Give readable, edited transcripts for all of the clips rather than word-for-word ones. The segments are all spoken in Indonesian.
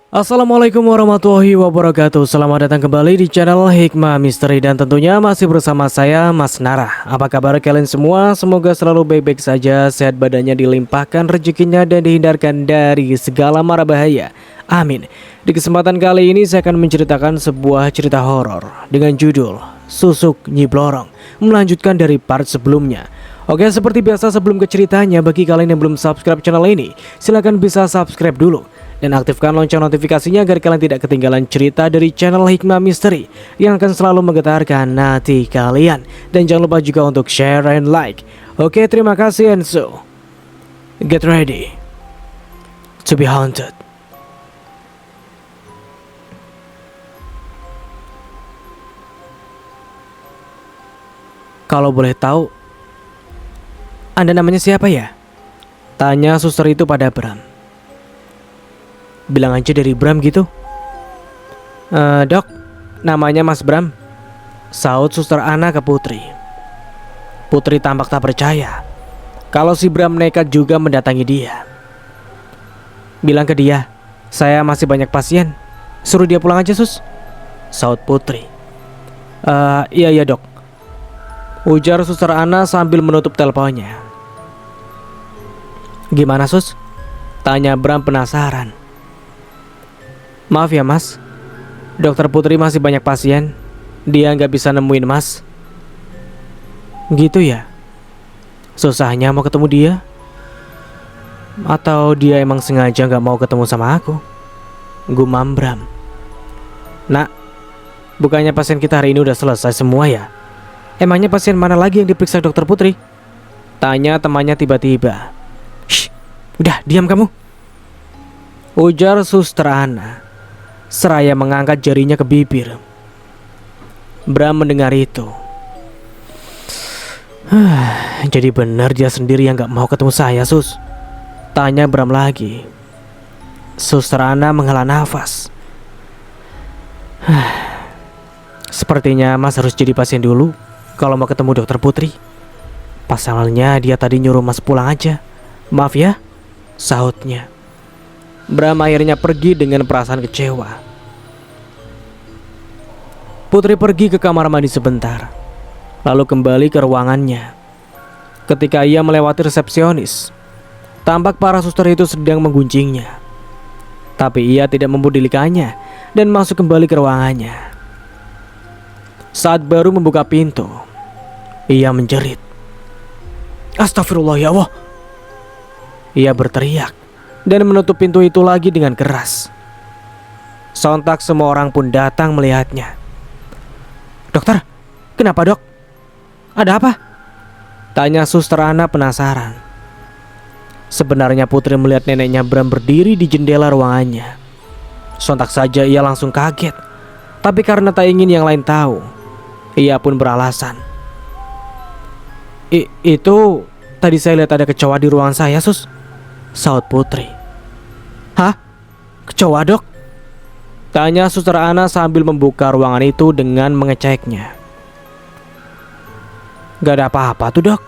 Assalamualaikum warahmatullahi wabarakatuh. Selamat datang kembali di channel Hikmah Misteri. Dan tentunya masih bersama saya Mas Narah. Apa kabar kalian semua? Semoga selalu baik-baik saja, sehat badannya, dilimpahkan rezekinya, dan dihindarkan dari segala mara bahaya. Amin. Di kesempatan kali ini saya akan menceritakan sebuah cerita horor dengan judul Susuk Nyi Blorong, melanjutkan dari part sebelumnya. Oke, seperti biasa sebelum ke ceritanya, bagi kalian yang belum subscribe channel ini, silahkan bisa subscribe dulu dan aktifkan lonceng notifikasinya agar kalian tidak ketinggalan cerita dari channel Hikmah Misteri yang akan selalu menggetarkan hati kalian. Dan jangan lupa juga untuk share and like. Oke, terima kasih, and so get ready to be haunted. Kalau boleh tahu, Anda namanya siapa ya? Tanya suster itu pada Bram. Bilang aja dari Bram gitu. Dok, namanya Mas Bram, saut suster Ana ke Putri. Putri tampak tak percaya kalau si Bram nekat juga mendatangi dia. Bilang ke dia, saya masih banyak pasien, suruh dia pulang aja sus, saut Putri. Iya dok, ujar suster Ana sambil menutup teleponnya. Gimana sus? Tanya Bram penasaran. Maaf ya mas, dokter Putri masih banyak pasien, dia nggak bisa nemuin mas. Gitu ya? Susahnya mau ketemu dia? Atau dia emang sengaja nggak mau ketemu sama aku? Gumam Bram. Nak, bukannya pasien kita hari ini udah selesai semua ya? Emangnya pasien mana lagi yang diperiksa dokter Putri? Tanya temannya tiba-tiba. Shh, udah diam kamu, ujar suster Ana seraya mengangkat jarinya ke bibir. Bram mendengar itu. Jadi benar dia sendiri yang gak mau ketemu saya sus? Tanya Bram lagi. Suster Ana menghela nafas. Sepertinya mas harus jadi pasien dulu kalau mau ketemu dokter Putri. Pasalnya dia tadi nyuruh mas pulang aja. Maaf ya, sahutnya. Bram akhirnya pergi dengan perasaan kecewa. Putri pergi ke kamar mandi sebentar, lalu kembali ke ruangannya. Ketika ia melewati resepsionis, tampak para suster itu sedang menggunjingnya. Tapi ia tidak mempedulikannya dan masuk kembali ke ruangannya. Saat baru membuka pintu, ia menjerit. Astagfirullah ya Allah. Ia berteriak dan menutup pintu itu lagi dengan keras. Sontak semua orang pun datang melihatnya. Dokter, kenapa dok? Ada apa? Tanya suster Ana penasaran. Sebenarnya Putri melihat neneknya Bram berdiri di jendela ruangannya. Sontak saja ia langsung kaget. Tapi karena tak ingin yang lain tahu, ia pun beralasan. Itu tadi saya lihat ada kecoa di ruangan saya sus, saut Putri. Hah? Kecoa dok? Tanya suster Ana sambil membuka ruangan itu dengan mengeceknya. Gak ada apa-apa tuh dok.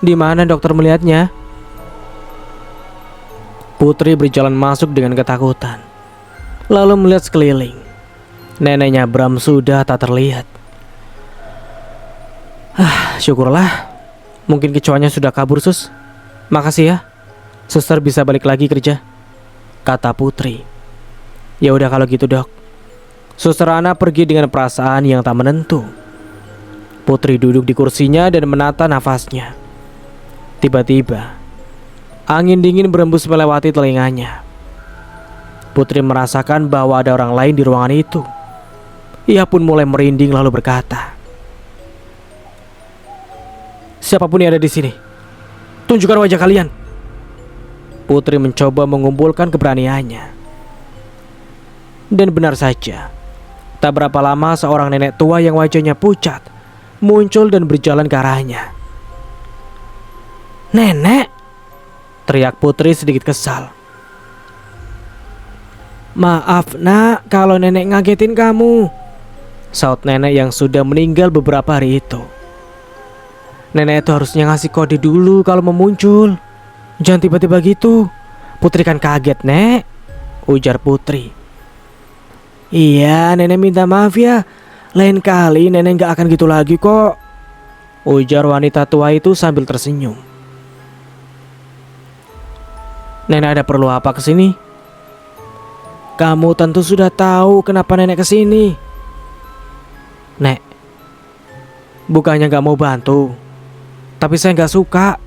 Di mana dokter melihatnya? Putri berjalan masuk dengan ketakutan, lalu melihat sekeliling. Neneknya Bram sudah tak terlihat. Syukurlah, mungkin kecoanya sudah kabur sus. Makasih ya, suster bisa balik lagi kerja, kata Putri. Ya udah kalau gitu dok. Suster Ana pergi dengan perasaan yang tak menentu. Putri duduk di kursinya dan menata nafasnya. Tiba-tiba angin dingin berembus melewati telinganya. Putri merasakan bahwa ada orang lain di ruangan itu. Ia pun mulai merinding lalu berkata, siapapun yang ada di sini, tunjukkan wajah kalian. Putri mencoba mengumpulkan keberaniannya. Dan benar saja, tak berapa lama seorang nenek tua yang wajahnya pucat muncul dan berjalan ke arahnya. Nenek, teriak Putri sedikit kesal. Maaf nak kalau nenek ngagetin kamu, saut nenek yang sudah meninggal beberapa hari itu. Nenek itu harusnya ngasih kode dulu kalau mau muncul. Jangan tiba-tiba gitu. Putri kan kaget nek. ujar Putri. Iya, nenek minta maaf ya. Lain kali nenek gak akan gitu lagi kok, ujar wanita tua itu sambil tersenyum. Nenek ada perlu apa kesini? Kamu tentu sudah tahu kenapa nenek kesini. Nek, bukannya gak mau bantu, tapi saya gak suka.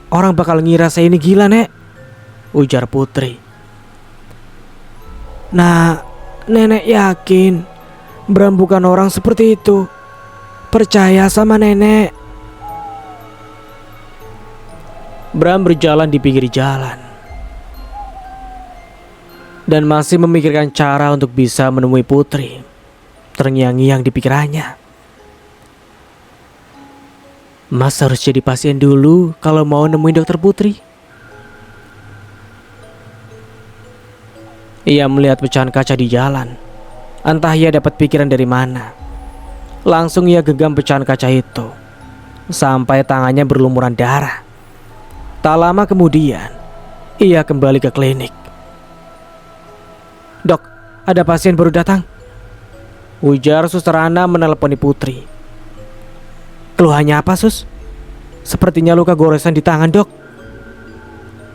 Orang bakal ngira saya ini gila, Nek, ujar Putri. Nah, nenek yakin Bram bukan orang seperti itu. Percaya sama nenek. Bram berjalan di pinggir jalan dan masih memikirkan cara untuk bisa menemui Putri. Terngiang-ngiang di pikirannya. Mas harus jadi pasien dulu kalau mau nemuin dokter Putri. Ia melihat pecahan kaca di jalan. Entah ia dapat pikiran dari mana. Langsung ia genggam pecahan kaca itu sampai tangannya berlumuran darah. Tak lama kemudian, ia kembali ke klinik. Dok, ada pasien baru datang, ujar Suster Ana menelponi Putri. Keluhannya apa, Sus? Sepertinya luka goresan di tangan, Dok.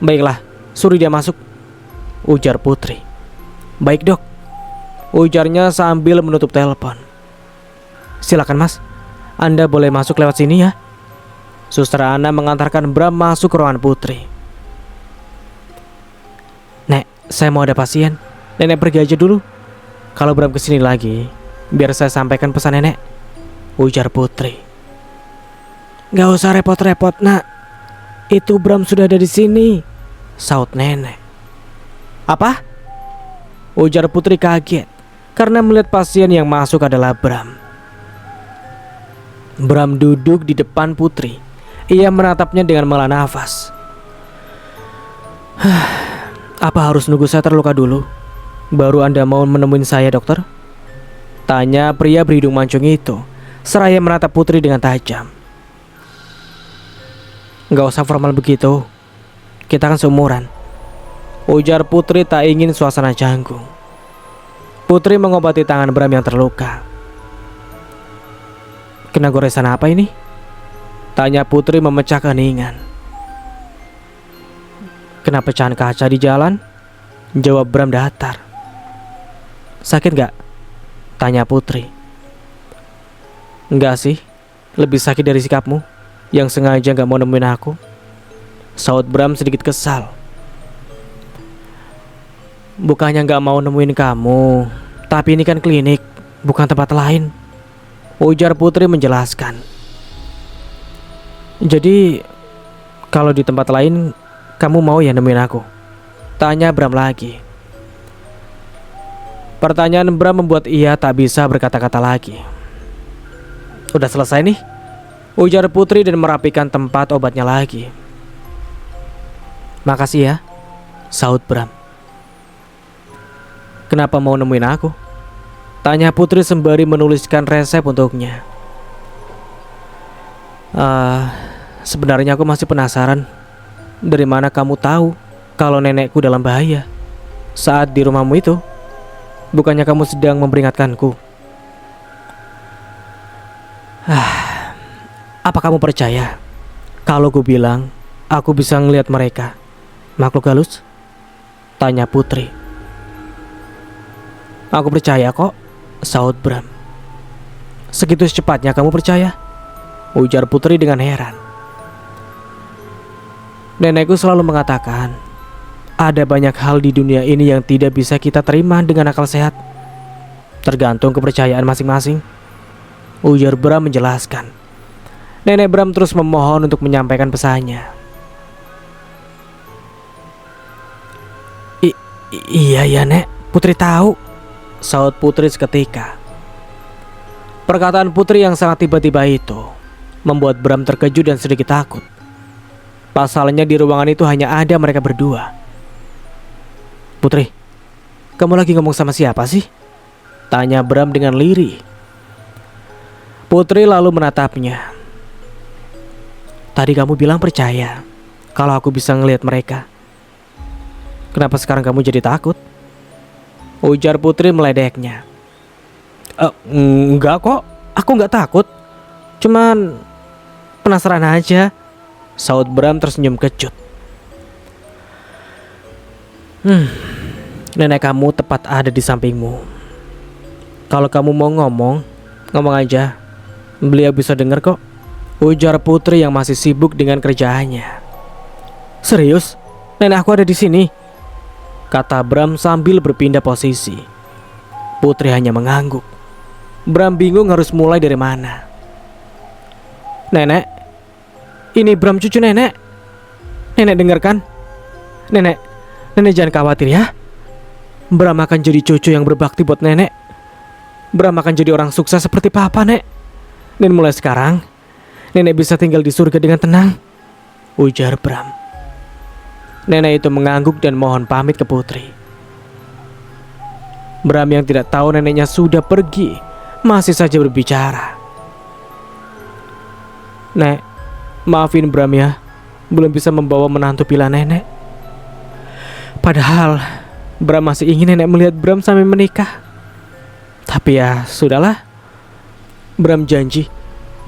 Baiklah, suruh dia masuk, ujar Putri. Baik, Dok, ujarnya sambil menutup telepon. Silakan, Mas, Anda boleh masuk lewat sini ya. Suster Ana mengantarkan Bram masuk ke ruangan Putri. Nek, saya mau ada pasien. Nenek pergi aja dulu. Kalau Bram kesini lagi, biar saya sampaikan pesan nenek, ujar Putri. Gak usah repot-repot, nak. Itu Bram sudah ada di sini, saut nenek. Apa? Ujar Putri kaget karena melihat pasien yang masuk adalah Bram. Bram duduk di depan Putri. Ia menatapnya dengan menghela nafas. Apa harus nunggu saya terluka dulu baru Anda mau menemuin saya, dokter? Tanya pria berhidung mancung itu seraya menatap Putri dengan tajam. Gak usah formal begitu, kita kan seumuran, ujar Putri tak ingin suasana canggung. Putri mengobati tangan Bram yang terluka. Kena goresan apa ini? Tanya Putri memecah keheningan. Kena pecahan kaca di jalan, jawab Bram datar. Sakit gak? Tanya Putri. Enggak sih, lebih sakit dari sikapmu yang sengaja gak mau nemuin aku, saut Bram sedikit kesal. Bukannya gak mau nemuin kamu, tapi ini kan klinik, bukan tempat lain, ujar Putri menjelaskan. Jadi kalau di tempat lain kamu mau ya nemuin aku? Tanya Bram lagi. Pertanyaan Bram membuat ia tak bisa berkata-kata lagi. Udah selesai nih, ujar Putri dan merapikan tempat obatnya lagi. Makasih ya, saut Bram. Kenapa mau nemuin aku? Tanya Putri sembari menuliskan resep untuknya. Sebenarnya aku masih penasaran. Dari mana kamu tahu kalau nenekku dalam bahaya saat di rumahmu itu? Bukannya kamu sedang memperingatkanku? Apa kamu percaya kalau ku bilang aku bisa ngelihat mereka, makhluk halus? Tanya Putri. Aku percaya kok, saut Bram. Segitu secepatnya kamu percaya? Ujar Putri dengan heran. Nenekku selalu mengatakan, ada banyak hal di dunia ini yang tidak bisa kita terima dengan akal sehat. Tergantung kepercayaan masing-masing, ujar Bram menjelaskan. Nenek Bram terus memohon untuk menyampaikan pesannya. Iya ya Nek, Putri tahu, saut Putri seketika. Perkataan Putri yang sangat tiba-tiba itu membuat Bram terkejut dan sedikit takut. Pasalnya di ruangan itu hanya ada mereka berdua. Putri, kamu lagi ngomong sama siapa sih? Tanya Bram dengan lirih. Putri lalu menatapnya. Tadi kamu bilang percaya kalau aku bisa ngelihat mereka. Kenapa sekarang kamu jadi takut? ujar Putri meledeknya. Enggak kok, aku nggak takut. Cuman penasaran aja, saut Bram tersenyum kecut. Nenek kamu tepat ada di sampingmu. Kalau kamu mau ngomong, ngomong aja. Beliau bisa dengar kok, ujar Putri yang masih sibuk dengan kerjaannya. Serius? Nenek aku ada di sini, kata Bram sambil berpindah posisi. Putri hanya mengangguk. Bram bingung harus mulai dari mana. Nenek, ini Bram cucu nenek. Nenek dengarkan. Nenek jangan khawatir ya. Bram akan jadi cucu yang berbakti buat nenek. Bram akan jadi orang sukses seperti papa, Nek. Dan mulai sekarang, nenek bisa tinggal di surga dengan tenang, ujar Bram. Nenek itu mengangguk dan mohon pamit ke Putri. Bram yang tidak tahu neneknya sudah pergi, masih saja berbicara. Nek, maafin Bram ya, belum bisa membawa menantu pilihan nenek. Padahal Bram masih ingin nenek melihat Bram sampai menikah. Tapi ya sudahlah. Bram janji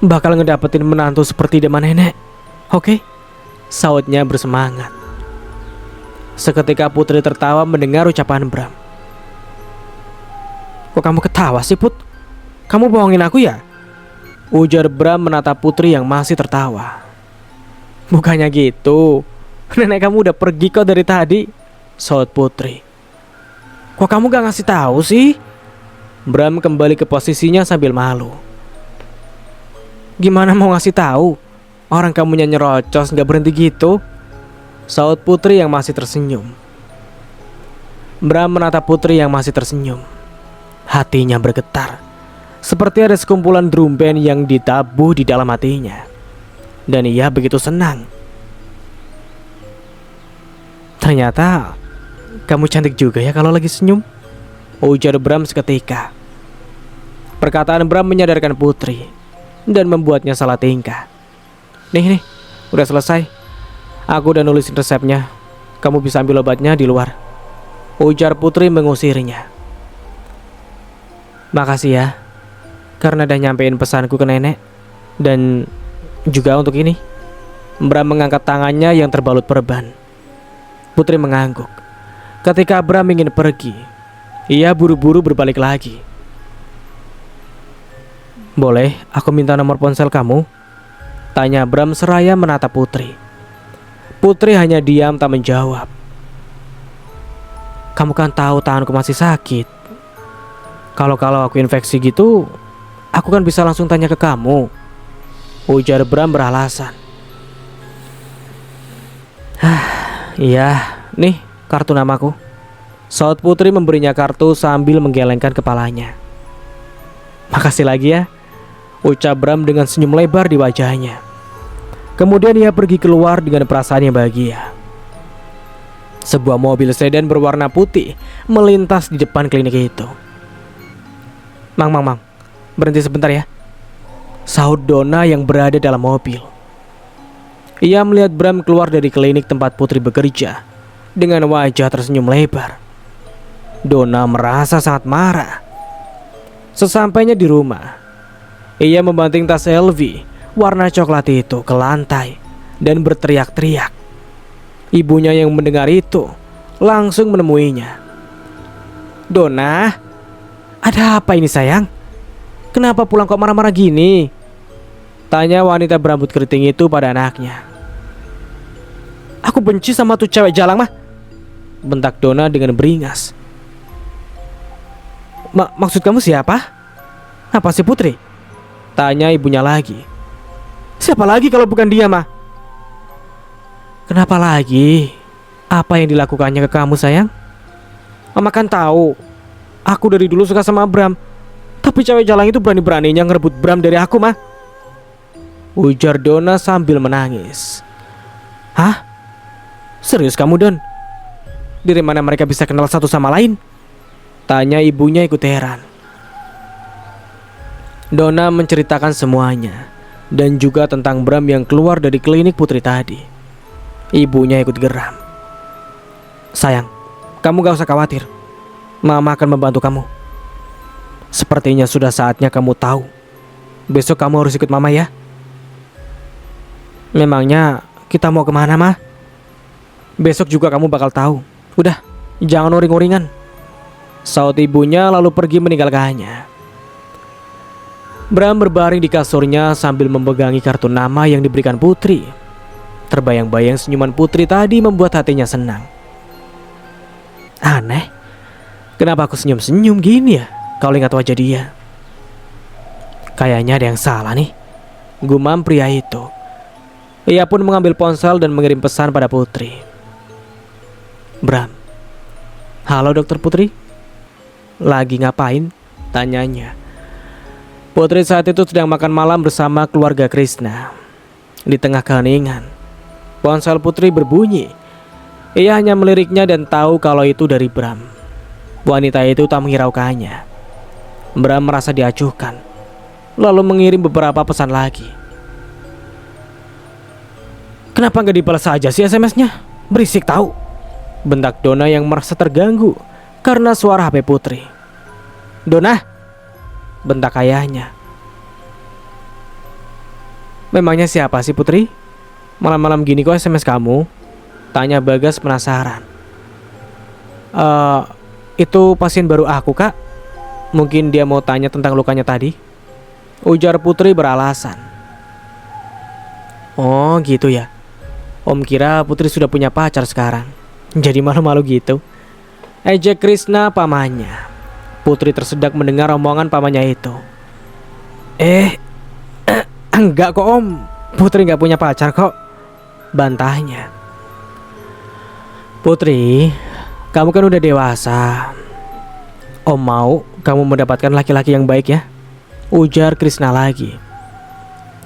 bakal ngedapetin menantu seperti idaman nenek. Oke? Sautnya bersemangat. Seketika Putri tertawa mendengar ucapan Bram. Kok kamu ketawa sih, Put? Kamu bohongin aku ya? Ujar Bram menatap Putri yang masih tertawa. Bukannya gitu. Nenek kamu udah pergi kok dari tadi, saut Putri. Kok kamu gak ngasih tahu sih? Bram kembali ke posisinya sambil malu. Gimana mau ngasih tahu? Orang kamunya nyerocos gak berhenti gitu, saut Putri yang masih tersenyum. Bram menatap Putri yang masih tersenyum. Hatinya bergetar, seperti ada sekumpulan drum band yang ditabuh di dalam hatinya. Dan ia begitu senang. Ternyata kamu cantik juga ya kalau lagi senyum, ujar Bram seketika. Perkataan Bram menyadarkan Putri dan membuatnya salah tingkah. Nih, udah selesai. Aku udah nulisin resepnya. Kamu bisa ambil obatnya di luar, ujar Putri mengusirnya. Makasih ya, karena udah nyampein pesanku ke nenek. Dan juga untuk ini. Bram mengangkat tangannya yang terbalut perban. Putri mengangguk. Ketika Bram ingin pergi, ia buru-buru berbalik lagi. Boleh aku minta nomor ponsel kamu? Tanya Bram seraya menatap Putri. Putri hanya diam tak menjawab. Kamu kan tahu tanganku masih sakit. Kalau aku infeksi gitu, aku kan bisa langsung tanya ke kamu, ujar Bram beralasan. Iya, nih kartu namaku, saut Putri memberinya kartu sambil menggelengkan kepalanya. Makasih lagi ya, ucap Bram dengan senyum lebar di wajahnya. Kemudian ia pergi keluar dengan perasaan yang bahagia. Sebuah mobil sedan berwarna putih melintas di depan klinik itu. Mang, berhenti sebentar ya, sahut Donna yang berada dalam mobil. Ia melihat Bram keluar dari klinik tempat Putri bekerja dengan wajah tersenyum lebar. Donna merasa sangat marah. Sesampainya di rumah, ia membanting tas LV warna coklat itu ke lantai dan berteriak-teriak. Ibunya yang mendengar itu langsung menemuinya. Donna, ada apa ini sayang? Kenapa pulang kok marah-marah gini? Tanya wanita berambut keriting itu pada anaknya. Aku benci sama tuh cewek jalang mah, bentak Donna dengan beringas. Maksud kamu siapa? Apa sih Putri? Tanya ibunya lagi. Siapa lagi kalau bukan dia mah? Kenapa lagi? Apa yang dilakukannya ke kamu sayang? Mama kan tahu aku dari dulu suka sama Bram. Tapi cewek jalang itu berani-beraninya ngerebut Bram dari aku mah, ujar Donna sambil menangis. Hah? Serius kamu Don? Dari mana mereka bisa kenal satu sama lain? Tanya ibunya ikut heran. Donna menceritakan semuanya, dan juga tentang Bram yang keluar dari klinik Putri tadi. Ibunya ikut geram. Sayang, kamu gak usah khawatir. Mama akan membantu kamu. Sepertinya sudah saatnya kamu tahu. Besok kamu harus ikut Mama ya. Memangnya kita mau kemana, Ma? Besok juga kamu bakal tahu. Udah, jangan uring-uringan. Saut ibunya lalu pergi meninggalkannya. Bram berbaring di kasurnya sambil memegangi kartu nama yang diberikan Putri. Terbayang-bayang senyuman Putri tadi membuat hatinya senang. Aneh, kenapa aku senyum-senyum gini ya kalau ingat wajah dia? Kayaknya ada yang salah nih, gumam pria itu. Ia pun mengambil ponsel dan mengirim pesan pada Putri. Bram. Halo Dokter Putri. Lagi ngapain? Tanyanya. Putri saat itu sedang makan malam bersama keluarga Krishna. Di tengah keheningan, ponsel Putri berbunyi. Ia hanya meliriknya dan tahu kalau itu dari Bram. Wanita itu tak menghiraukannya. Bram merasa diacuhkan, lalu mengirim beberapa pesan lagi. Kenapa nggak dibalas saja sih SMS-nya? Berisik tahu. Bentak Dona yang merasa terganggu karena suara HP Putri. Dona, bentak ayahnya. Memangnya siapa sih Putri? Malam-malam gini kok SMS kamu? Tanya Bagas penasaran. Itu pasien baru aku kak. Mungkin dia mau tanya tentang lukanya tadi. Ujar Putri beralasan. Oh gitu ya. Om kira Putri sudah punya pacar sekarang. Jadi malu-malu gitu. Ejek Krishna pamannya. Putri tersedak mendengar omongan pamannya itu. Enggak kok om. Putri gak punya pacar kok. Bantahnya. Putri, kamu kan udah dewasa. Om mau kamu mendapatkan laki-laki yang baik ya. Ujar Krishna lagi.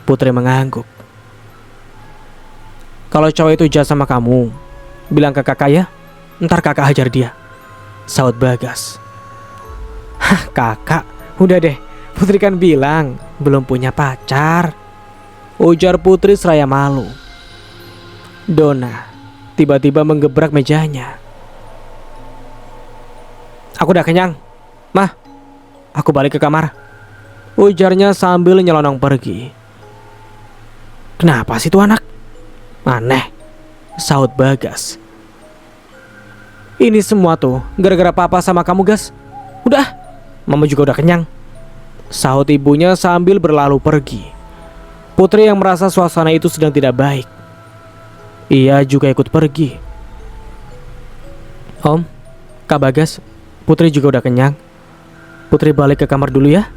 Putri mengangguk. Kalau cowok itu jahat sama kamu, bilang ke kakak ya. Ntar kakak hajar dia. Saut Bagas. Hah kakak, udah deh. Putri kan bilang belum punya pacar. Ujar Putri seraya malu. Dona tiba-tiba menggebrak mejanya. Aku udah kenyang. Mah, aku balik ke kamar. Ujarnya sambil nyelonong pergi. Kenapa sih tuh anak? Aneh. Saut Bagas. Ini semua tuh gara-gara papa sama kamu Gas. Udah, mama juga udah kenyang. Saut ibunya sambil berlalu pergi. Putri yang merasa suasana itu sedang tidak baik. Ia juga ikut pergi. Om, Kak Bagas, Putri juga udah kenyang. Putri balik ke kamar dulu ya.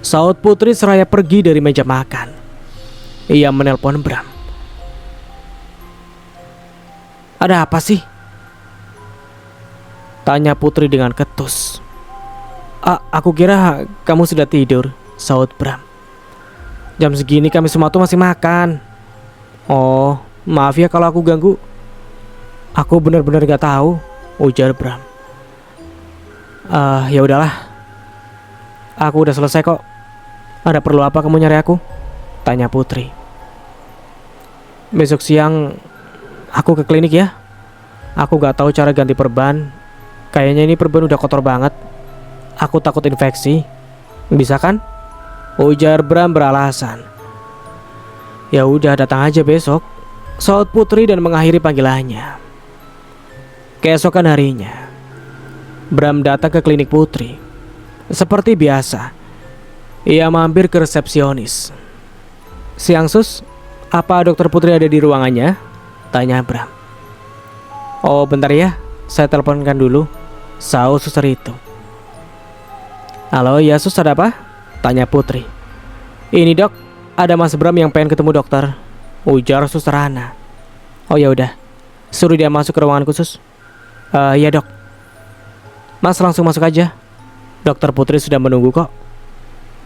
Saut Putri seraya pergi dari meja makan. Ia menelpon Bram. Ada apa sih? Tanya Putri dengan ketus. Aku kira kamu sudah tidur, saut Bram. Jam segini kami semua tuh masih makan. Oh, maaf ya kalau aku ganggu. Aku benar-benar gak tahu, ujar Bram. Ya udahlah. Aku udah selesai kok. Ada perlu apa kamu nyari aku? Tanya Putri. Besok siang aku ke klinik ya. Aku gak tahu cara ganti perban. Kayaknya ini perban udah kotor banget. Aku takut infeksi. Bisa kan? Ujar Bram beralasan. Ya udah datang aja besok, saut Putri dan mengakhiri panggilannya. Keesokan harinya, Bram datang ke klinik Putri. Seperti biasa, ia mampir ke resepsionis. Siang sus, apa dokter Putri ada di ruangannya? Tanya Bram. Oh bentar ya, saya teleponkan dulu, saut suster itu. Halo ya sus, ada apa? Tanya Putri. Ini dok, ada Mas Bram yang pengen ketemu dokter, ujar suster Hana. Oh ya udah, suruh dia masuk ke ruangan khusus. Ya dok. Mas langsung masuk aja. Dokter Putri sudah menunggu kok.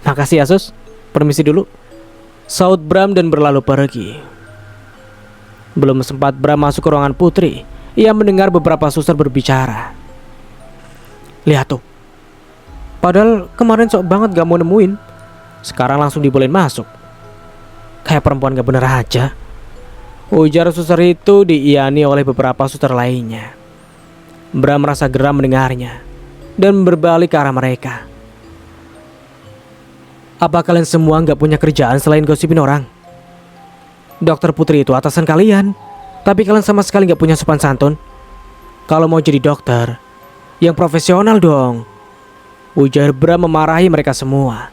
Makasih ya sus, permisi dulu, saut Bram dan berlalu pergi. Belum sempat Bram masuk ke ruangan Putri, ia mendengar beberapa suster berbicara. Lihat tuh, padahal kemarin sok banget gak mau nemuin, sekarang langsung dibolehin masuk. Kayak perempuan gak bener aja, ujar suster itu diiyani oleh beberapa suster lainnya. Bram merasa geram mendengarnya. dan berbalik ke arah mereka. Apa kalian semua nggak punya kerjaan selain gosipin orang? Dokter Putri itu atasan kalian, tapi kalian sama sekali nggak punya sopan santun. Kalau mau jadi dokter, yang profesional dong, ujar Bram memarahi mereka semua.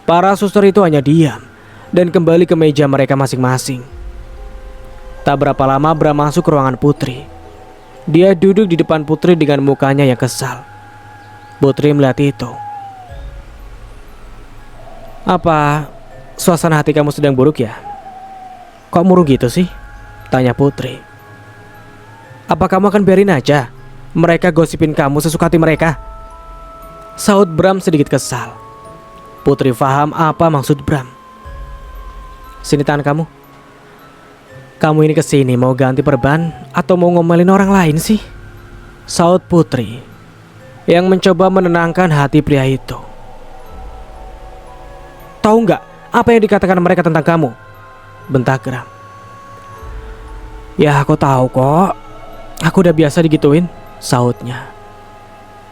Para suster itu hanya diam dan kembali ke meja mereka masing-masing. Tak berapa lama Bram masuk ke ruangan Putri. Dia duduk di depan Putri dengan mukanya yang kesal. Putri melihat itu. Apa suasana hati kamu sedang buruk ya? Kok murung gitu sih? Tanya Putri. Apa kamu akan biarin aja mereka gosipin kamu sesuka hati mereka? Saud Bram sedikit kesal. Putri paham apa maksud Bram. Sini tangan kamu. Kamu ini kesini mau ganti perban atau mau ngomelin orang lain sih? Saud Putri yang mencoba menenangkan hati pria itu. Tahu nggak apa yang dikatakan mereka tentang kamu? Bentak Bram. Ya aku tahu kok. Aku udah biasa digituin, sautnya.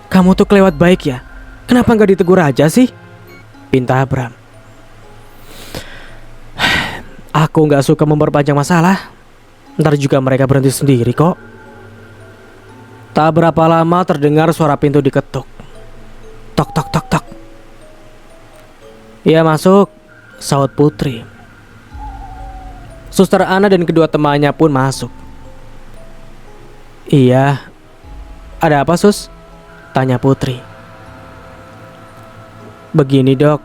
Kamu tuh kelewat baik ya. Kenapa nggak ditegur aja sih? Pinta Bram. Aku nggak suka memperpanjang masalah. Ntar juga mereka berhenti sendiri kok. Tak berapa lama terdengar suara pintu diketuk. Tok tok tok tok. Iya masuk, saut Putri. Suster Ana dan kedua temannya pun masuk. Iya, ada apa sus? Tanya Putri. Begini dok,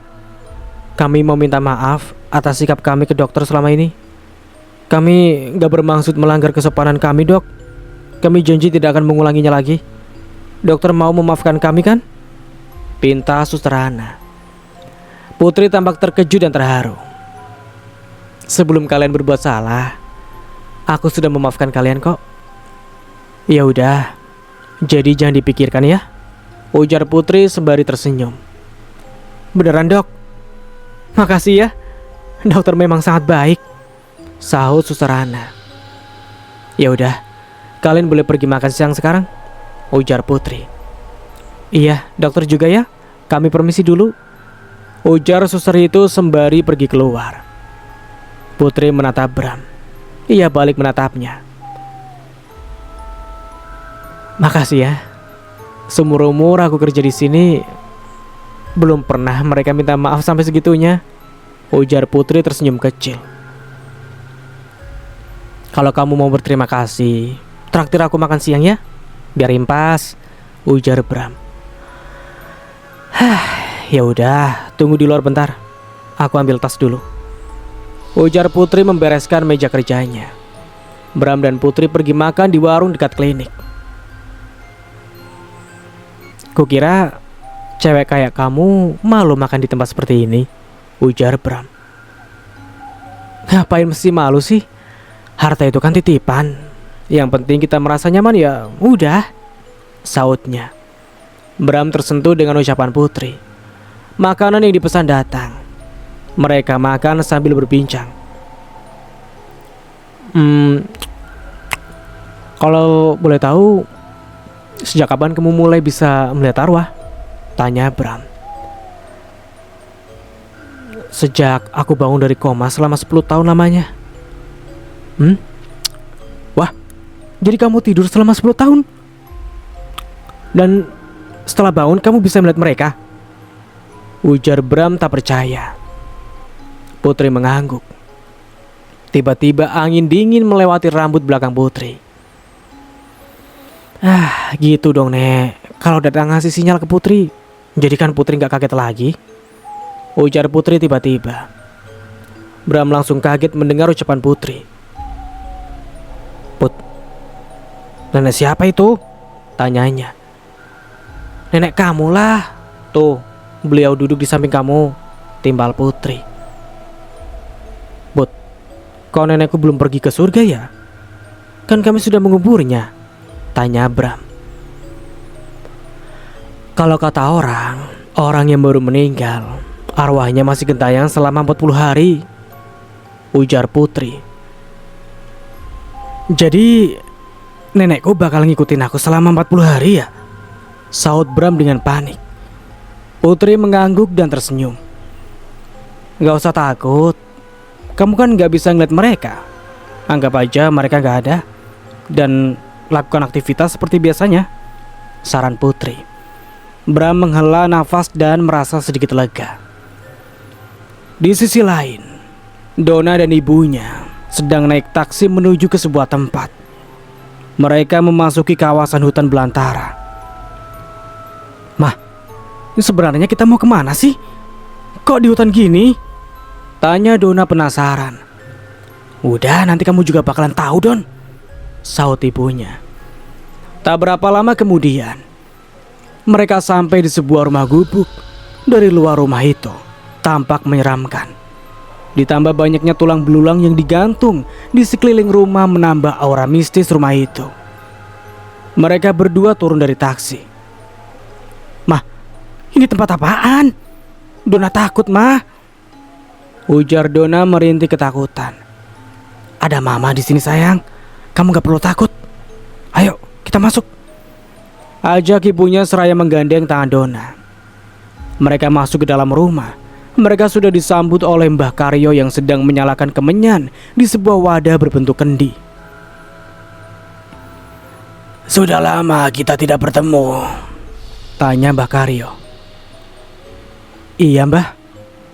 kami mau minta maaf atas sikap kami ke dokter selama ini. Kami gak bermaksud melanggar kesopanan kami dok. Kami janji tidak akan mengulanginya lagi. Dokter mau memaafkan kami kan? Pinta Suster Ana. Putri tampak terkejut dan terharu. Sebelum kalian berbuat salah, aku sudah memaafkan kalian kok. Ya udah, jadi jangan dipikirkan ya, ujar Putri sembari tersenyum. Beneran dok? Makasih ya, dokter memang sangat baik, sahut Suster Ana. Ya udah, kalian boleh pergi makan siang sekarang, ujar Putri. Iya, dokter juga ya, kami permisi dulu, ujar suster itu sembari pergi keluar. Putri menatap Bram. Ia balik menatapnya. Makasih ya. Seumur umur aku kerja di sini, belum pernah mereka minta maaf sampai segitunya, ujar Putri tersenyum kecil. Kalau kamu mau berterima kasih, traktir aku makan siang ya, biar impas, ujar Bram. Ya udah, tunggu di luar bentar. Aku ambil tas dulu, ujar Putri membereskan meja kerjanya. Bram dan Putri pergi makan di warung dekat klinik. Kukira cewek kayak kamu malu makan di tempat seperti ini, ujar Bram. Ngapain mesti malu sih? Harta itu kan titipan. Yang penting kita merasa nyaman ya udah, sautnya. Bram tersentuh dengan ucapan Putri. Makanan yang dipesan datang. Mereka makan sambil berbincang. Kalau boleh tahu, sejak kapan kamu mulai bisa melihat arwah? Tanya Bram. Sejak aku bangun dari koma selama 10 tahun lamanya. Wah, jadi kamu tidur selama 10 tahun? Dan setelah bangun kamu bisa melihat mereka? Ujar Bram tak percaya. Putri mengangguk. Tiba-tiba angin dingin melewati rambut belakang Putri. Gitu dong Nek. Kalau datang ngasih sinyal ke Putri, jadikan Putri gak kaget lagi, ujar Putri tiba-tiba. Bram langsung kaget mendengar ucapan Putri. Put, nenek siapa itu? Tanyanya. Nenek kamu lah. Tuh, beliau duduk di samping kamu, timbal Putri. Put, kok nenekku belum pergi ke surga ya? Kan kami sudah menguburnya, tanya Bram. Kalau kata orang yang baru meninggal, arwahnya masih gentayangan selama 40 hari, ujar Putri. Jadi nenekku bakal ngikutin aku selama 40 hari ya? Sahut Bram dengan panik. Putri mengangguk dan tersenyum. Gak usah takut. Kamu kan gak bisa ngeliat mereka. Anggap aja mereka gak ada. Dan lakukan aktivitas seperti biasanya, saran Putri. Bram menghela nafas dan merasa sedikit lega. Di sisi lain, Donna dan ibunya sedang naik taksi menuju ke sebuah tempat. Mereka memasuki kawasan hutan belantara. Mah, ini sebenarnya kita mau kemana sih? Kok di hutan gini? Tanya Donna penasaran. Udah, nanti kamu juga bakalan tahu, Don, sahut ibunya. Tak berapa lama kemudian, mereka sampai di sebuah rumah gubuk. Dari luar rumah itu tampak menyeramkan. Ditambah banyaknya tulang belulang yang digantung di sekeliling rumah menambah aura mistis rumah itu. Mereka berdua turun dari taksi. Mah, ini tempat apaan? Donna takut, Mah, ujar Donna merintih ketakutan. Ada Mama di sini, sayang. Kamu gak perlu takut. Ayo, kita masuk, ajak ibunya seraya menggandeng tangan Donna. Mereka masuk ke dalam rumah. Mereka sudah disambut oleh Mbah Karyo yang sedang menyalakan kemenyan di sebuah wadah berbentuk kendi. Sudah lama kita tidak bertemu, tanya Mbah Karyo. Iya, Mbah.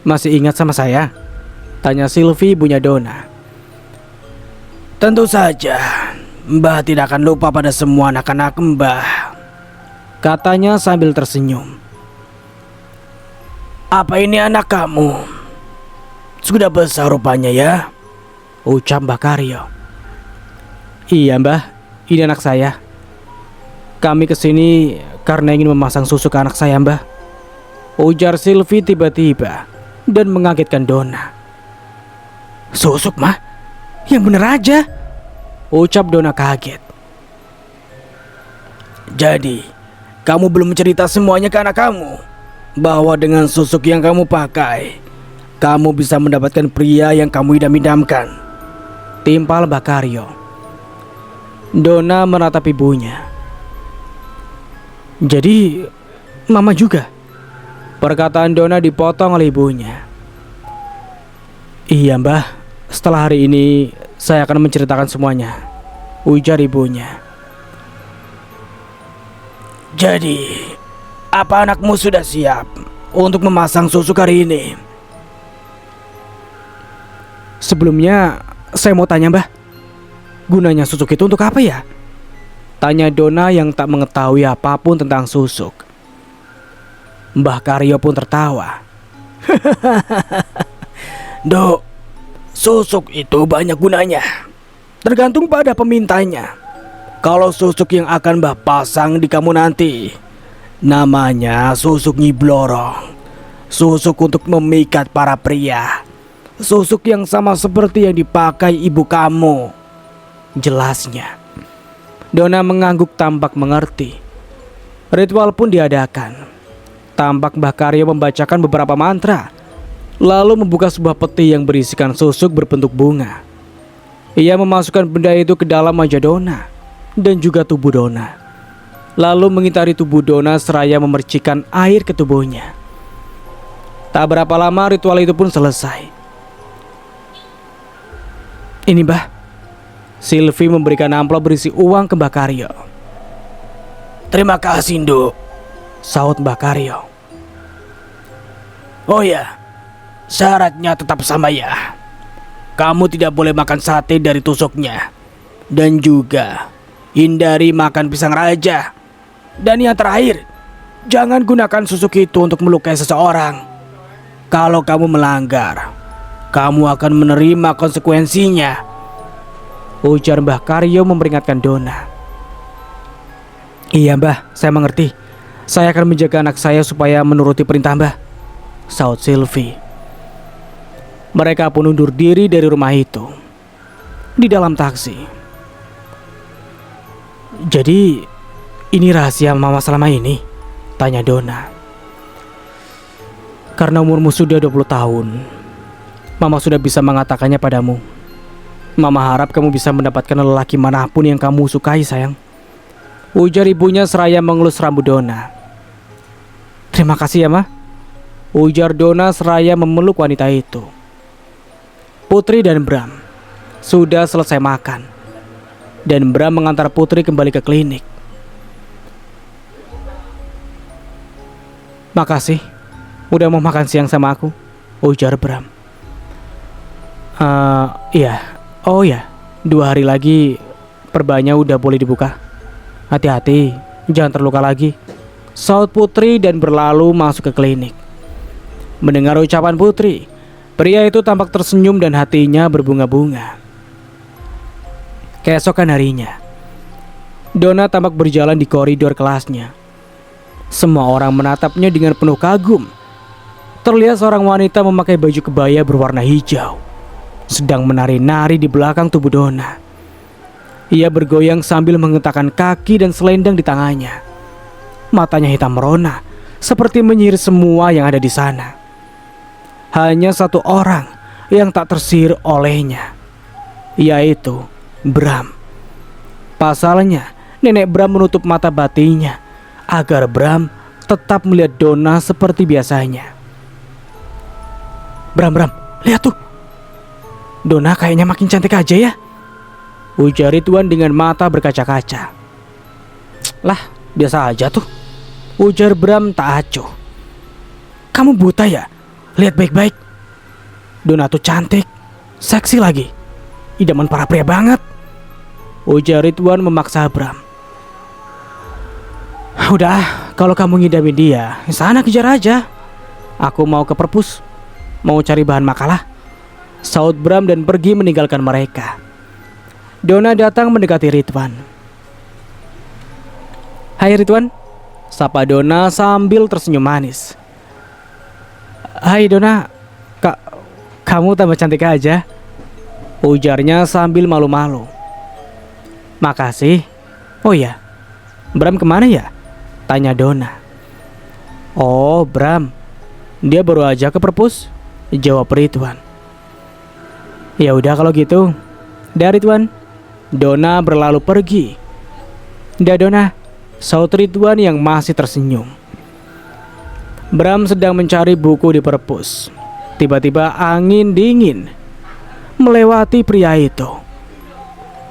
Masih ingat sama saya? Tanya Sylvie, ibunya Donna. Tentu saja, Mbah tidak akan lupa pada semua anak-anak Mbah, katanya sambil tersenyum. Apa ini anak kamu? Sudah besar rupanya ya, ucap Mbah Karyo. Iya, Mbah, ini anak saya. Kami kesini karena ingin memasang susu ke anak saya, Mbah, ujar Sylvie tiba-tiba dan mengagetkan Donna. Susuk, Mah? Yang bener aja, ucap Donna kaget. Jadi, kamu belum cerita semuanya ke anak kamu, bahwa dengan susuk yang kamu pakai, kamu bisa mendapatkan pria yang kamu idam-idamkan, timpal Mbah Karyo. Donna menatap ibunya. Jadi, Mama juga? Perkataan Donna dipotong oleh ibunya. Iya, Mbah, setelah hari ini saya akan menceritakan semuanya, ujar ibunya. Jadi, apa anakmu sudah siap untuk memasang susuk hari ini? Sebelumnya, saya mau tanya, Mbah, gunanya susuk itu untuk apa ya? Tanya Donna yang tak mengetahui apapun tentang susuk. Mbah Karyo pun tertawa. Dok, susuk itu banyak gunanya. Tergantung pada pemintanya. Kalau susuk yang akan Mbah pasang di kamu nanti, namanya susuk Nyi Blorong. Susuk untuk memikat para pria. Susuk yang sama seperti yang dipakai ibu kamu, jelasnya. Donna mengangguk tampak mengerti. Ritual pun diadakan. Tampak Mbah Karyo membacakan beberapa mantra, lalu membuka sebuah peti yang berisikan susuk berbentuk bunga. Ia memasukkan benda itu ke dalam wajah Donna dan juga tubuh Donna, lalu mengitari tubuh Donna seraya memercikan air ke tubuhnya. Tak berapa lama ritual itu pun selesai. Ini, Mbah. Sylvie memberikan amplop berisi uang ke Mbah Karyo. Terima kasih, Nduk, sahut Mbah Karyo. Oh ya, syaratnya tetap sama ya. Kamu tidak boleh makan sate dari tusuknya. Dan juga hindari makan pisang raja. Dan yang terakhir, jangan gunakan susuk itu untuk melukai seseorang. Kalau kamu melanggar, kamu akan menerima konsekuensinya, ujar Mbah Karyo memperingatkan Donna. Iya, Mbah, saya mengerti. Saya akan menjaga anak saya supaya menuruti perintah Mbah, sahut Sylvie. Mereka pun undur diri dari rumah itu. Di dalam taksi. Jadi, ini rahasia Mama selama ini? Tanya Donna. Karena umurmu sudah 20 tahun, Mama sudah bisa mengatakannya padamu. Mama harap kamu bisa mendapatkan lelaki manapun yang kamu sukai, sayang, ujar ibunya seraya mengelus rambut Donna. Terima kasih ya, Ma, ujar Donna seraya memeluk wanita itu. Putri dan Bram sudah selesai makan, dan Bram mengantar Putri kembali ke klinik. Makasih, udah mau makan siang sama aku, ujar Bram. Iya, oh ya, 2 hari lagi perbannya udah boleh dibuka. Hati-hati, jangan terluka lagi, saut Putri dan berlalu masuk ke klinik. Mendengar ucapan Putri, pria itu tampak tersenyum dan hatinya berbunga-bunga. Keesokan harinya, Donna tampak berjalan di koridor kelasnya. Semua orang menatapnya dengan penuh kagum. Terlihat seorang wanita memakai baju kebaya berwarna hijau sedang menari-nari di belakang tubuh Donna. Ia bergoyang sambil menghentakkan kaki dan selendang di tangannya. Matanya hitam merona, seperti menyihir semua yang ada di sana. Hanya satu orang yang tak tersihir olehnya, yaitu Bram. Pasalnya, nenek Bram menutup mata batinnya agar Bram tetap melihat Donna seperti biasanya. Bram, lihat tuh, Donna kayaknya makin cantik aja ya, ujar Ridwan dengan mata berkaca-kaca. Lah, biasa aja tuh, ujar Bram tak acuh. Kamu buta ya? Lihat baik-baik. Donna tuh cantik, seksi lagi, idaman para pria banget, ujar Ridwan memaksa Bram. Udah, kalau kamu ngidamin dia, sana kejar aja. Aku mau ke perpus, mau cari bahan makalah, saut Bram dan pergi meninggalkan mereka. Donna datang mendekati Ridwan. Hai Ridwan, sapa Donna sambil tersenyum manis. Hai Donna, kamu tambah cantik aja, ujarnya sambil malu-malu. Makasih. Oh ya, Bram kemana ya? Tanya Donna. Oh, Bram, dia baru aja ke perpus, jawab Ridwan. Ya udah kalau gitu, dari Ridwan. Donna berlalu pergi. Dah Donna, saut Ridwan yang masih tersenyum. Bram sedang mencari buku di perpus. Tiba-tiba angin dingin melewati pria itu.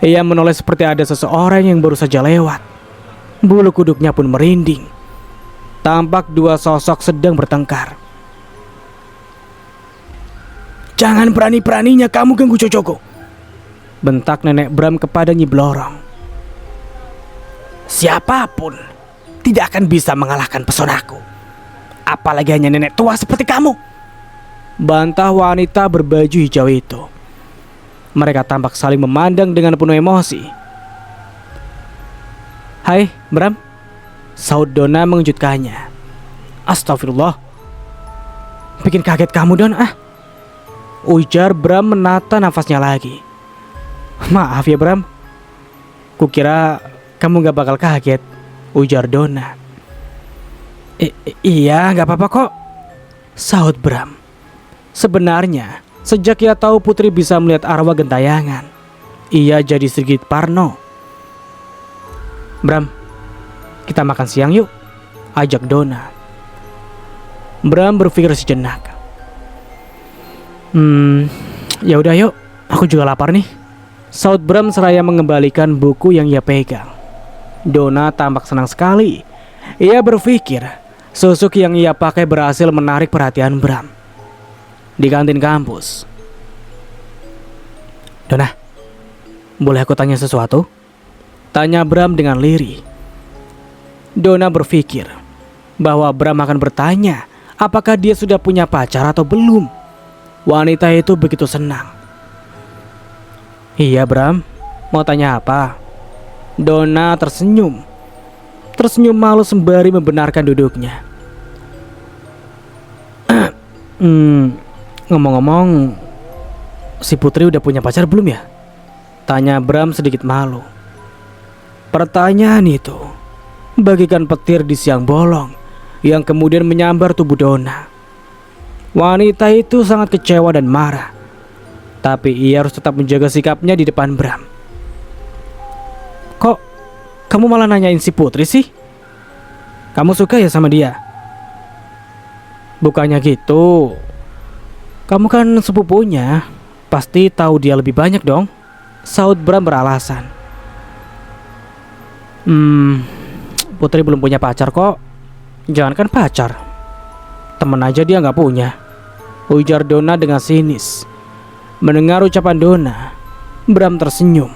Ia menoleh seperti ada seseorang yang baru saja lewat. Bulu kuduknya pun merinding. Tampak 2 sosok sedang bertengkar. Jangan berani-beraninya kamu ganggu cucuku, bentak nenek Bram kepada Nyi Blorong. Siapapun tidak akan bisa mengalahkan pesonaku, apalagi hanya nenek tua seperti kamu, bantah wanita berbaju hijau itu. Mereka tampak saling memandang dengan penuh emosi. Hai Bram, saut Donna mengejutkannya. Astagfirullah, bikin kaget kamu Don, ujar Bram menata nafasnya lagi. Maaf ya Bram, kukira kamu gak bakal kaget, ujar Donna. Iya gak apa-apa kok, saut Bram. Sebenarnya sejak ia tahu Putri bisa melihat arwah gentayangan, ia jadi sedikit parno. Bram, kita makan siang yuk, ajak Donna. Bram berpikir sejenak. Ya udah yuk, aku juga lapar nih, saut Bram seraya mengembalikan buku yang ia pegang. Donna tampak senang sekali. Ia berpikir susuk yang ia pakai berhasil menarik perhatian Bram. Di kantin kampus, Donna, boleh aku tanya sesuatu? Tanya Bram dengan lirih. Donna berpikir bahwa Bram akan bertanya apakah dia sudah punya pacar atau belum. Wanita itu begitu senang. Iya Bram, mau tanya apa? Donna tersenyum malu sembari membenarkan duduknya. Ngomong-ngomong, si Putri udah punya pacar belum ya? Tanya Bram sedikit malu. Pertanyaan itu bagikan petir di siang bolong yang kemudian menyambar tubuh Donna. Wanita itu sangat kecewa dan marah, tapi ia harus tetap menjaga sikapnya di depan Bram. kamu malah nanyain si Putri sih? Kamu suka ya sama dia? Bukannya gitu. Kamu kan sepupunya, pasti tahu dia lebih banyak dong, sahut Bram beralasan. Putri belum punya pacar kok. Jangankan pacar, temen aja dia nggak punya, ujar Donna dengan sinis. Mendengar ucapan Donna, Bram tersenyum.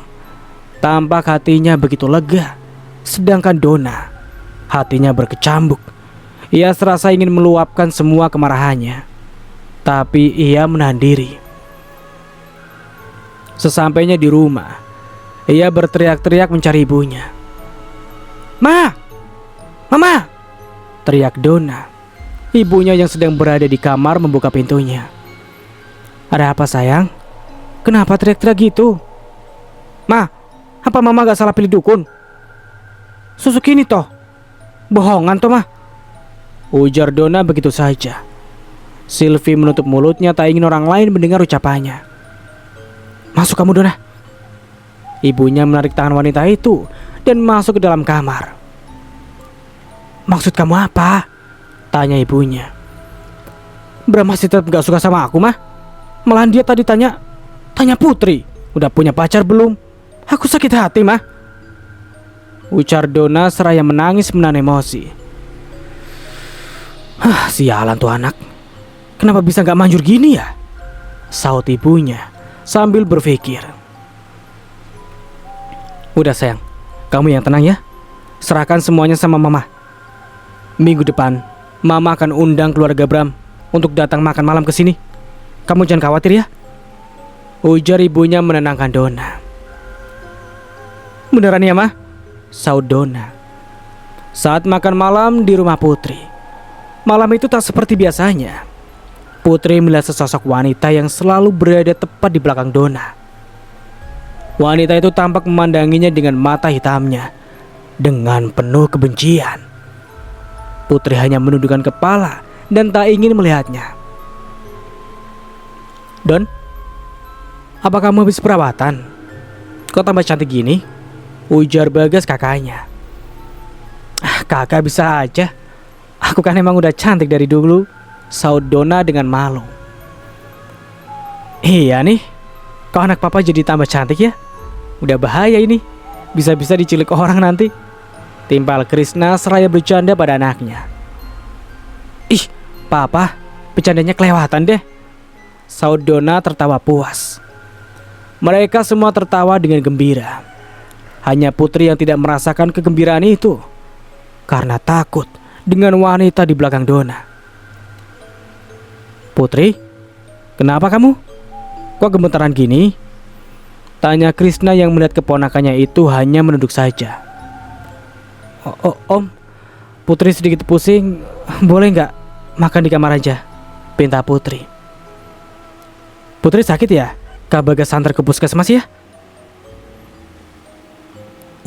Tampak hatinya begitu lega. Sedangkan Donna, hatinya berkecambuk. Ia serasa ingin meluapkan semua kemarahannya, tapi ia menahan diri. Sesampainya di rumah, ia berteriak-teriak mencari ibunya. "Ma! Mama!" teriak Donna. Ibunya yang sedang berada di kamar membuka pintunya. "Ada apa sayang? Kenapa teriak-teriak gitu?" "Ma, apa mama gak salah pilih dukun? Susuk ini toh bohongan toh mah," ujar Donna begitu saja. Sylvie menutup mulutnya tak ingin orang lain mendengar ucapannya. "Masuk kamu Donna." Ibunya menarik tangan wanita itu dan masuk ke dalam kamar. "Maksud kamu apa?" tanya ibunya. "Bram masih tetap gak suka sama aku mah. Malahan dia tadi tanya Putri, udah punya pacar belum? Aku sakit hati mah," ujar Donna seraya menangis menahan emosi. Sialan tuh anak. Kenapa bisa gak manjur gini ya?" sahut ibunya sambil berpikir. "Udah sayang, kamu yang tenang ya. Serahkan semuanya sama mama. Minggu depan mama akan undang keluarga Bram untuk datang makan malam ke sini. Kamu jangan khawatir ya," ujar ibunya menenangkan Donna. "Beneran ya mah?" sahut Donna. Saat makan malam di rumah Putri, malam itu tak seperti biasanya. Putri melihat sesosok wanita yang selalu berada tepat di belakang Donna. Wanita itu tampak memandanginya dengan mata hitamnya dengan penuh kebencian. Putri hanya menundukkan kepala dan tak ingin melihatnya. "Don, apa kamu habis perawatan? Kok tambah cantik gini?" ujar Bagas kakaknya. "Kakak bisa aja. Aku kan emang udah cantik dari dulu," sahut Donna dengan malu. "Iya nih, kok anak papa jadi tambah cantik ya? Udah bahaya ini. Bisa-bisa diculik orang nanti," timpal Krishna seraya bercanda pada anaknya. "Ih, papa, bercandanya kelewatan deh," sahut Donna tertawa puas. Mereka semua tertawa dengan gembira. Hanya Putri yang tidak merasakan kegembiraan itu karena takut dengan wanita di belakang Donna. "Putri, kenapa kamu? Kok gemetaran gini?" tanya Krishna yang melihat keponakannya itu hanya menunduk saja. Om, Putri sedikit pusing. Boleh nggak makan di kamar aja?" pinta Putri. "Putri sakit ya? Kak Bagas antar ke puskesmas ya?"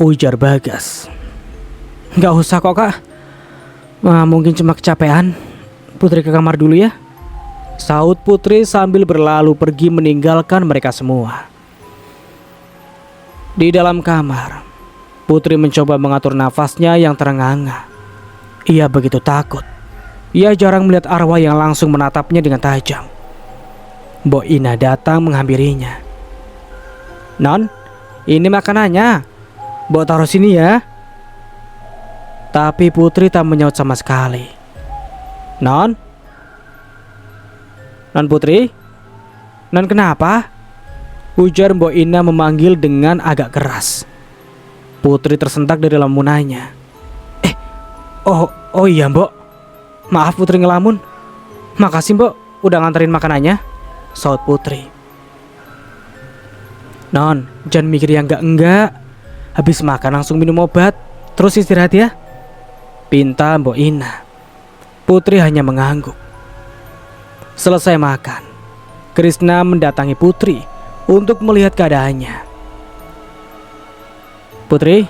ujar Bagas. "Nggak usah kok kak. Mungkin cuma kecapean. Putri ke kamar dulu ya," sahut Putri sambil berlalu pergi meninggalkan mereka semua. Di dalam kamar, Putri mencoba mengatur nafasnya yang terengah-engah. Ia begitu takut. Ia jarang melihat arwah yang langsung menatapnya dengan tajam. Mbok Ina datang menghampirinya. "Non, ini makanannya. Mbok taruh sini ya." Tapi Putri tak menyaut sama sekali. Non Putri? Non kenapa?" ujar Mbok Ina memanggil dengan agak keras. Putri tersentak dari lamunannya. Oh iya Mbok. Maaf Putri ngelamun. Makasih Mbok udah nganterin makanannya," sahut Putri. "Non, jangan mikir yang enggak. Habis makan langsung minum obat, terus istirahat ya," pinta Mbok Ina. Putri hanya mengangguk. Selesai makan, Krishna mendatangi Putri untuk melihat keadaannya. "Putri,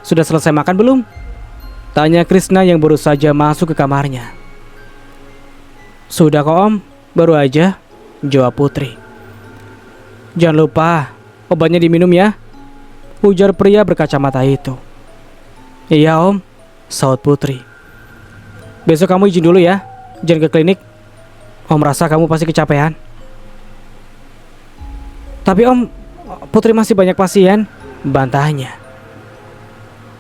sudah selesai makan belum?" tanya Krishna yang baru saja masuk ke kamarnya. "Sudah kok Om, baru aja," jawab Putri. "Jangan lupa obatnya diminum ya," ujar pria berkacamata itu. Iya om, saut Putri. Besok kamu izin dulu ya, jangan ke klinik. Om rasa kamu pasti kecapean. Tapi om, Putri masih banyak pasien, bantahnya.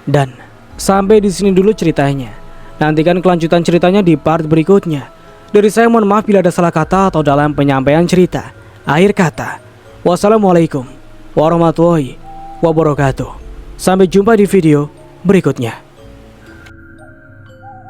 Dan sampai di sini dulu ceritanya. Nantikan kelanjutan ceritanya di part berikutnya. Dari saya mohon maaf bila ada salah kata atau dalam penyampaian cerita. Akhir kata, wassalamualaikum warahmatullahi wabarakatuh. Sampai jumpa di video berikutnya.